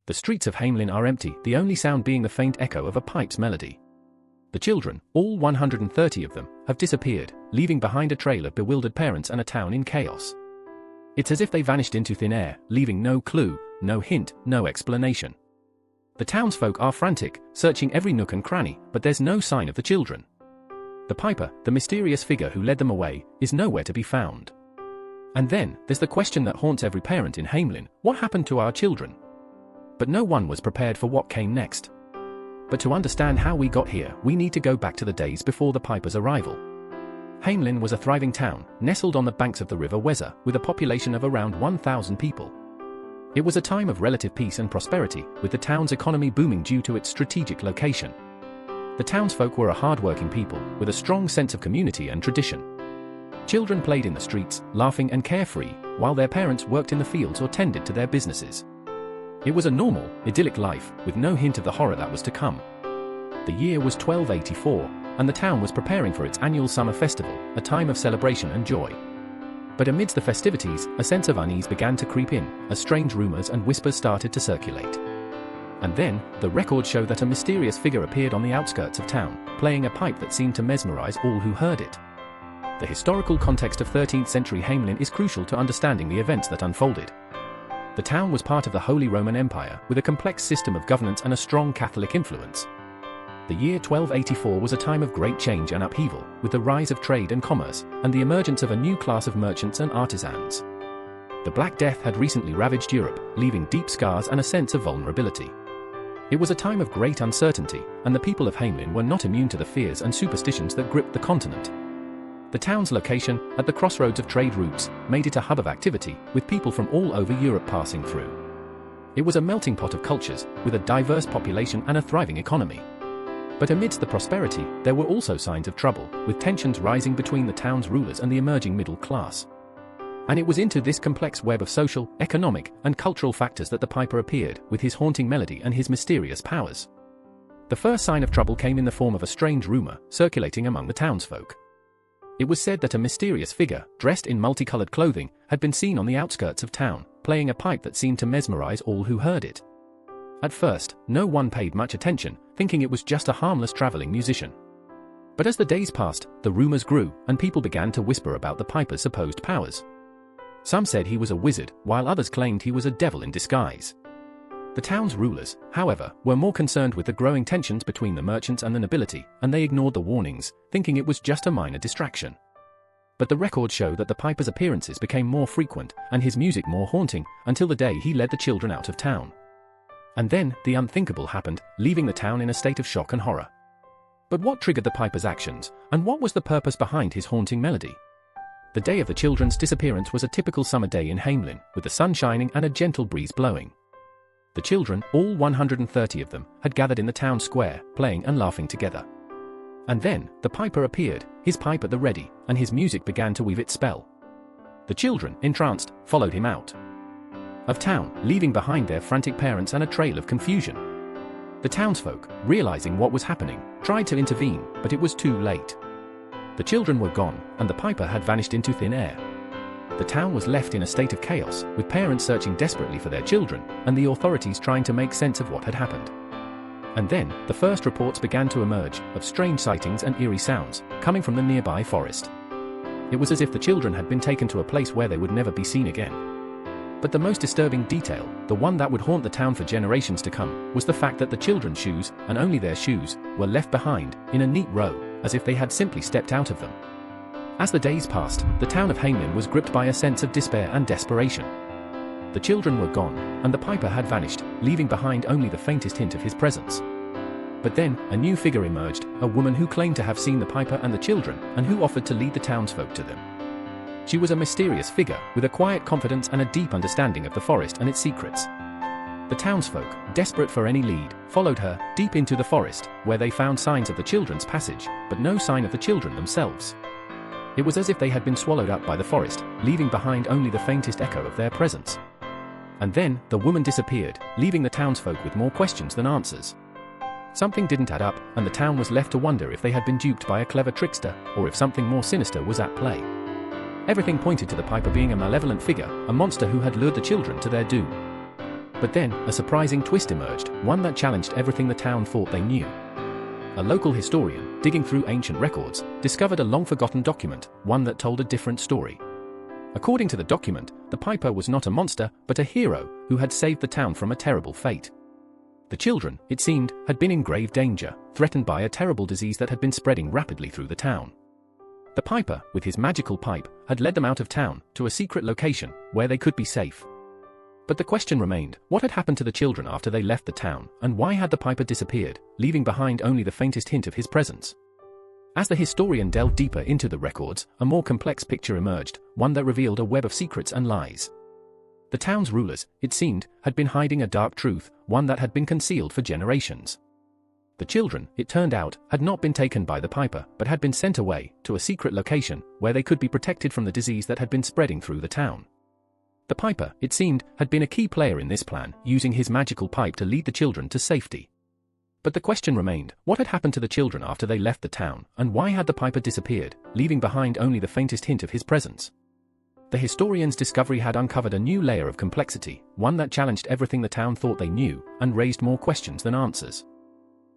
The streets of Hamelin are empty, the only sound being the faint echo of a pipe's melody. The children, all 130 of them, have disappeared, leaving behind a trail of bewildered parents and a town in chaos. It's as if they vanished into thin air, leaving no clue, no hint, no explanation. The townsfolk are frantic, searching every nook and cranny, but there's no sign of the children. The piper, the mysterious figure who led them away, is nowhere to be found. And then, there's the question that haunts every parent in Hamelin: what happened to our children? But no one was prepared for what came next. But to understand how we got here, we need to go back to the days before the piper's arrival. Hamelin was a thriving town, nestled on the banks of the river Weser, with a population of around 1,000 people. It was a time of relative peace and prosperity, with the town's economy booming due to its strategic location. The townsfolk were a hard-working people, with a strong sense of community and tradition. Children played in the streets, laughing and carefree, while their parents worked in the fields or tended to their businesses. It was a normal, idyllic life, with no hint of the horror that was to come. The year was 1284, and the town was preparing for its annual summer festival, a time of celebration and joy. But amidst the festivities, a sense of unease began to creep in, as strange rumors and whispers started to circulate. And then, the records show that a mysterious figure appeared on the outskirts of town, playing a pipe that seemed to mesmerize all who heard it. The historical context of 13th century Hamelin is crucial to understanding the events that unfolded. The town was part of the Holy Roman Empire, with a complex system of governance and a strong Catholic influence. The year 1284 was a time of great change and upheaval, with the rise of trade and commerce, and the emergence of a new class of merchants and artisans. The Black Death had recently ravaged Europe, leaving deep scars and a sense of vulnerability. It was a time of great uncertainty, and the people of Hamelin were not immune to the fears and superstitions that gripped the continent. The town's location, at the crossroads of trade routes, made it a hub of activity, with people from all over Europe passing through. It was a melting pot of cultures, with a diverse population and a thriving economy. But amidst the prosperity, there were also signs of trouble, with tensions rising between the town's rulers and the emerging middle class. And it was into this complex web of social, economic, and cultural factors that the piper appeared, with his haunting melody and his mysterious powers. The first sign of trouble came in the form of a strange rumor, circulating among the townsfolk. It was said that a mysterious figure, dressed in multicolored clothing, had been seen on the outskirts of town, playing a pipe that seemed to mesmerize all who heard it. At first, no one paid much attention, thinking it was just a harmless traveling musician. But as the days passed, the rumors grew, and people began to whisper about the piper's supposed powers. Some said he was a wizard, while others claimed he was a devil in disguise. The town's rulers, however, were more concerned with the growing tensions between the merchants and the nobility, and they ignored the warnings, thinking it was just a minor distraction. But the records show that the piper's appearances became more frequent, and his music more haunting, until the day he led the children out of town. And then, the unthinkable happened, leaving the town in a state of shock and horror. But what triggered the piper's actions, and what was the purpose behind his haunting melody? The day of the children's disappearance was a typical summer day in Hamelin, with the sun shining and a gentle breeze blowing. The children, all 130 of them, had gathered in the town square, playing and laughing together. And then, the piper appeared, his pipe at the ready, and his music began to weave its spell. The children, entranced, followed him out of town, leaving behind their frantic parents and a trail of confusion. The townsfolk, realizing what was happening, tried to intervene, but it was too late. The children were gone, and the piper had vanished into thin air. The town was left in a state of chaos, with parents searching desperately for their children, and the authorities trying to make sense of what had happened. And then, the first reports began to emerge, of strange sightings and eerie sounds, coming from the nearby forest. It was as if the children had been taken to a place where they would never be seen again. But the most disturbing detail, the one that would haunt the town for generations to come, was the fact that the children's shoes, and only their shoes, were left behind, in a neat row, as if they had simply stepped out of them. As the days passed, the town of Hamelin was gripped by a sense of despair and desperation. The children were gone, and the piper had vanished, leaving behind only the faintest hint of his presence. But then, a new figure emerged, a woman who claimed to have seen the piper and the children, and who offered to lead the townsfolk to them. She was a mysterious figure, with a quiet confidence and a deep understanding of the forest and its secrets. The townsfolk, desperate for any lead, followed her, deep into the forest, where they found signs of the children's passage, but no sign of the children themselves. It was as if they had been swallowed up by the forest, leaving behind only the faintest echo of their presence. And then, the woman disappeared, leaving the townsfolk with more questions than answers. Something didn't add up, and the town was left to wonder if they had been duped by a clever trickster, or if something more sinister was at play. Everything pointed to the piper being a malevolent figure, a monster who had lured the children to their doom. But then, a surprising twist emerged, one that challenged everything the town thought they knew. A local historian, digging through ancient records, discovered a long-forgotten document, one that told a different story. According to the document, the Piper was not a monster, but a hero who had saved the town from a terrible fate. The children, it seemed, had been in grave danger, threatened by a terrible disease that had been spreading rapidly through the town. The Piper, with his magical pipe, had led them out of town, to a secret location, where they could be safe. But the question remained, what had happened to the children after they left the town, and why had the Piper disappeared, leaving behind only the faintest hint of his presence? As the historian delved deeper into the records, a more complex picture emerged, one that revealed a web of secrets and lies. The town's rulers, it seemed, had been hiding a dark truth, one that had been concealed for generations. The children, it turned out, had not been taken by the Piper, but had been sent away, to a secret location, where they could be protected from the disease that had been spreading through the town. The Piper, it seemed, had been a key player in this plan, using his magical pipe to lead the children to safety. But the question remained, what had happened to the children after they left the town, and why had the Piper disappeared, leaving behind only the faintest hint of his presence? The historian's discovery had uncovered a new layer of complexity, one that challenged everything the town thought they knew, and raised more questions than answers.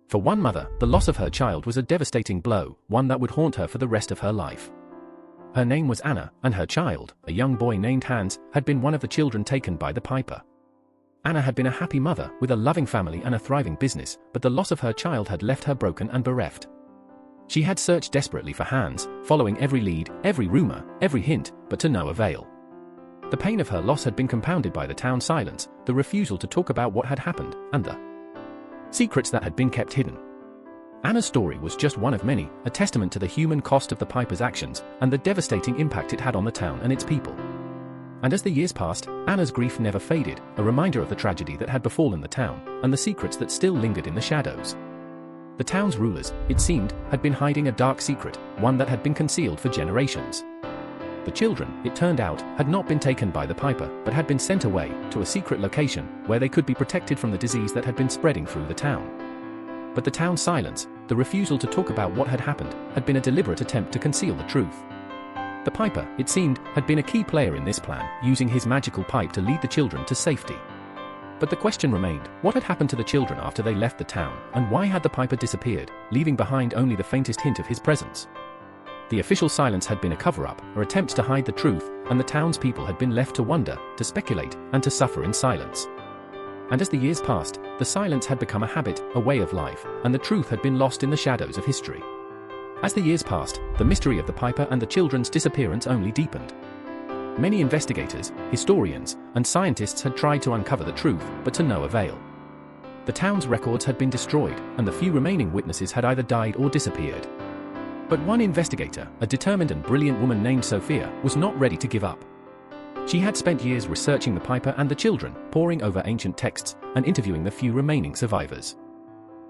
For one mother, the loss of her child was a devastating blow, one that would haunt her for the rest of her life. Her name was Anna, and her child, a young boy named Hans, had been one of the children taken by the Piper. Anna had been a happy mother, with a loving family and a thriving business, but the loss of her child had left her broken and bereft. She had searched desperately for Hans, following every lead, every rumor, every hint, but to no avail. The pain of her loss had been compounded by the town's silence, the refusal to talk about what had happened, and the secrets that had been kept hidden. Anna's story was just one of many, a testament to the human cost of the Piper's actions, and the devastating impact it had on the town and its people. And as the years passed, Anna's grief never faded, a reminder of the tragedy that had befallen the town, and the secrets that still lingered in the shadows. The town's rulers, it seemed, had been hiding a dark secret, one that had been concealed for generations. The children, it turned out, had not been taken by the Piper, but had been sent away, to a secret location, where they could be protected from the disease that had been spreading through the town. But the town's silence, the refusal to talk about what had happened, had been a deliberate attempt to conceal the truth. The Piper, it seemed, had been a key player in this plan, using his magical pipe to lead the children to safety. But the question remained, what had happened to the children after they left the town, and why had the Piper disappeared, leaving behind only the faintest hint of his presence? The official silence had been a cover-up, or attempts to hide the truth, and the townspeople had been left to wonder, to speculate, and to suffer in silence. And as the years passed, the silence had become a habit, a way of life, and the truth had been lost in the shadows of history. As the years passed, the mystery of the Piper and the children's disappearance only deepened. Many investigators, historians, and scientists had tried to uncover the truth, but to no avail. The town's records had been destroyed, and the few remaining witnesses had either died or disappeared. But one investigator, a determined and brilliant woman named Sophia, was not ready to give up. She had spent years researching the Piper and the children, poring over ancient texts, and interviewing the few remaining survivors.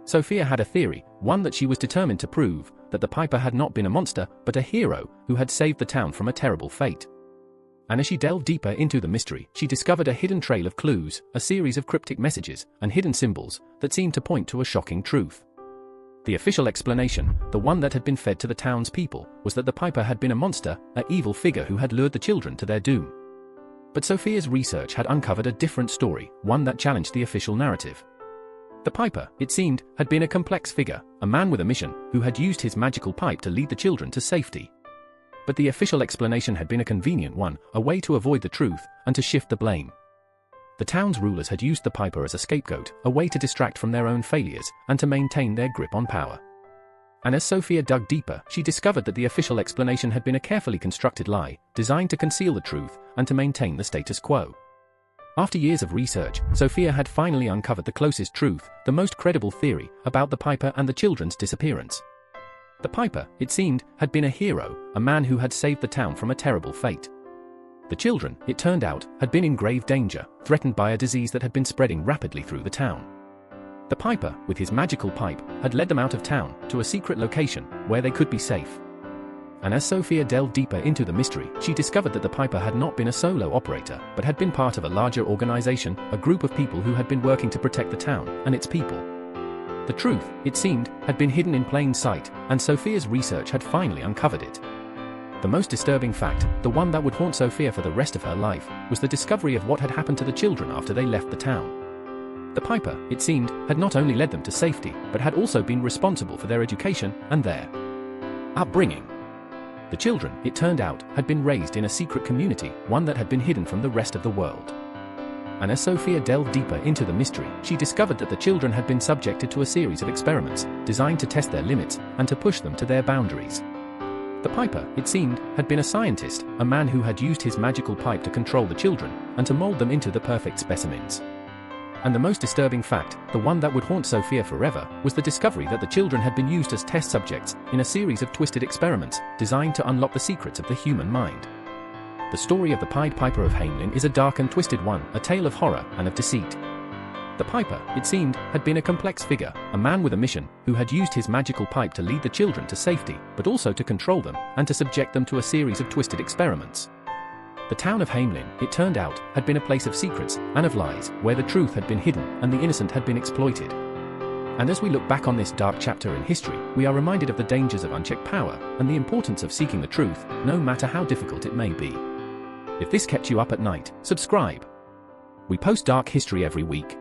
Sophia had a theory, one that she was determined to prove, that the Piper had not been a monster, but a hero who had saved the town from a terrible fate. And as she delved deeper into the mystery, she discovered a hidden trail of clues, a series of cryptic messages, and hidden symbols that seemed to point to a shocking truth. The official explanation, the one that had been fed to the town's people, was that the Piper had been a monster, an evil figure who had lured the children to their doom. But Sophia's research had uncovered a different story, one that challenged the official narrative. The Piper, it seemed, had been a complex figure, a man with a mission, who had used his magical pipe to lead the children to safety. But the official explanation had been a convenient one, a way to avoid the truth, and to shift the blame. The town's rulers had used the Piper as a scapegoat, a way to distract from their own failures, and to maintain their grip on power. And as Sophia dug deeper, she discovered that the official explanation had been a carefully constructed lie, designed to conceal the truth, and to maintain the status quo. After years of research, Sophia had finally uncovered the closest truth, the most credible theory, about the Piper and the children's disappearance. The Piper, it seemed, had been a hero, a man who had saved the town from a terrible fate. The children, it turned out, had been in grave danger, threatened by a disease that had been spreading rapidly through the town. The Piper, with his magical pipe, had led them out of town, to a secret location, where they could be safe. And as Sophia delved deeper into the mystery, she discovered that the Piper had not been a solo operator, but had been part of a larger organization, a group of people who had been working to protect the town and its people. The truth, it seemed, had been hidden in plain sight, and Sophia's research had finally uncovered it. The most disturbing fact, the one that would haunt Sophia for the rest of her life, was the discovery of what had happened to the children after they left the town. The piper, it seemed, had not only led them to safety, but had also been responsible for their education and their upbringing. The children, it turned out, had been raised in a secret community, one that had been hidden from the rest of the world. And as Sophia delved deeper into the mystery, she discovered that the children had been subjected to a series of experiments, designed to test their limits and to push them to their boundaries. The piper, it seemed, had been a scientist, a man who had used his magical pipe to control the children and to mold them into the perfect specimens. And the most disturbing fact, the one that would haunt Sophia forever, was the discovery that the children had been used as test subjects in a series of twisted experiments designed to unlock the secrets of the human mind. The story of the Pied Piper of Hamelin is a dark and twisted one, a tale of horror and of deceit. The piper, it seemed, had been a complex figure, a man with a mission, who had used his magical pipe to lead the children to safety, but also to control them, and to subject them to a series of twisted experiments. The town of Hamelin, it turned out, had been a place of secrets and of lies, where the truth had been hidden and the innocent had been exploited. And as we look back on this dark chapter in history, we are reminded of the dangers of unchecked power and the importance of seeking the truth, no matter how difficult it may be. If this kept you up at night, subscribe. We post dark history every week.